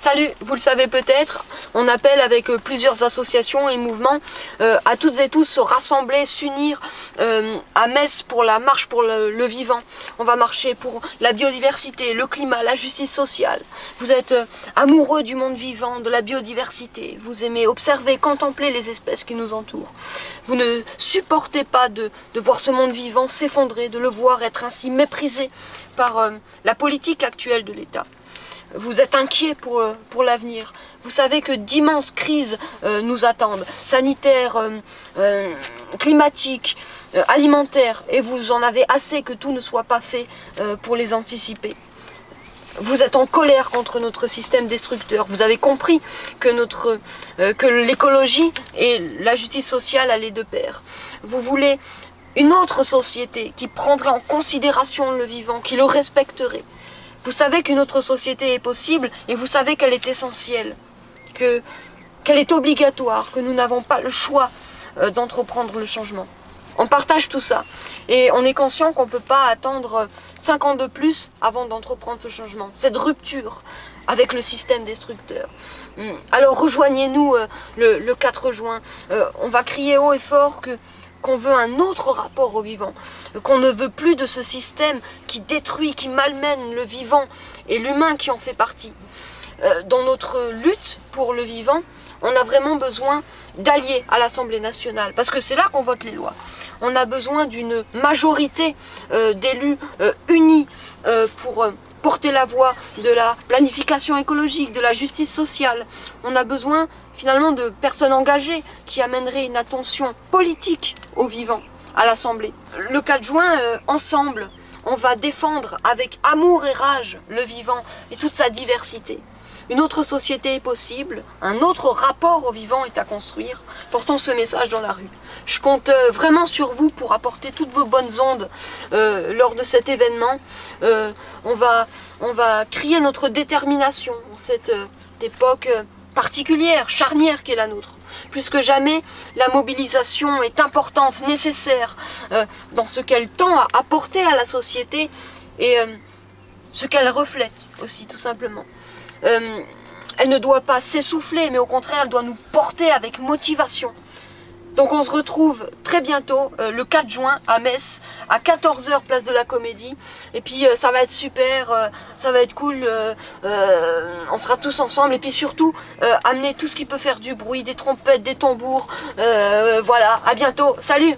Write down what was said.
Salut, vous le savez peut-être, on appelle avec plusieurs associations et mouvements à toutes et tous se rassembler, s'unir à Metz pour la marche pour le vivant. On va marcher pour la biodiversité, le climat, la justice sociale. Vous êtes amoureux du monde vivant, de la biodiversité. Vous aimez observer, contempler les espèces qui nous entourent. Vous ne supportez pas de voir ce monde vivant s'effondrer, de le voir être ainsi méprisé par la politique actuelle de l'État. Vous êtes inquiet pour l'avenir. Vous savez que d'immenses crises nous attendent, sanitaires, climatiques, alimentaires, et vous en avez assez que tout ne soit pas fait pour les anticiper. Vous êtes en colère contre notre système destructeur. Vous avez compris que l'écologie et la justice sociale allaient de pair. Vous voulez une autre société qui prendrait en considération le vivant, qui le respecterait. Vous savez qu'une autre société est possible et vous savez qu'elle est essentielle, qu'elle est obligatoire, que nous n'avons pas le choix d'entreprendre le changement. On partage tout ça et on est conscient qu'on ne peut pas attendre 5 ans de plus avant d'entreprendre ce changement, cette rupture avec le système destructeur. Alors rejoignez-nous le 4 juin, on va crier haut et fort qu'on veut un autre rapport au vivant, qu'on ne veut plus de ce système qui détruit, qui malmène le vivant et l'humain qui en fait partie. Dans notre lutte pour le vivant, on a vraiment besoin d'alliés à l'Assemblée nationale, parce que c'est là qu'on vote les lois. On a besoin d'une majorité d'élus unis pour porter la voix de la planification écologique, de la justice sociale. On a besoin finalement de personnes engagées qui amèneraient une attention politique aux vivants à l'Assemblée. Le 4 juin, ensemble, on va défendre avec amour et rage le vivant et toute sa diversité. Une autre société est possible, un autre rapport au vivant est à construire. Portons ce message dans la rue. Je compte vraiment sur vous pour apporter toutes vos bonnes ondes lors de cet événement. On va crier notre détermination en cette époque particulière, charnière qu'est la nôtre. Plus que jamais, la mobilisation est importante, nécessaire dans ce qu'elle tend à apporter à la société et ce qu'elle reflète aussi, tout simplement. Elle ne doit pas s'essouffler, mais au contraire, elle doit nous porter avec motivation. Donc on se retrouve très bientôt, le 4 juin, à Metz, à 14 h, place de la Comédie. Et puis ça va être super, ça va être cool, on sera tous ensemble. Et puis surtout, amener tout ce qui peut faire du bruit, des trompettes, des tambours. Voilà, à bientôt, salut!